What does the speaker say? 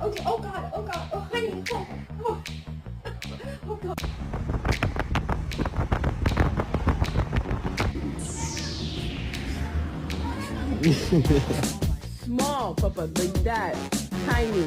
Okay. Oh God. Oh God. Oh honey. Oh. Oh. Oh God. Small, Papa, like that. Tiny.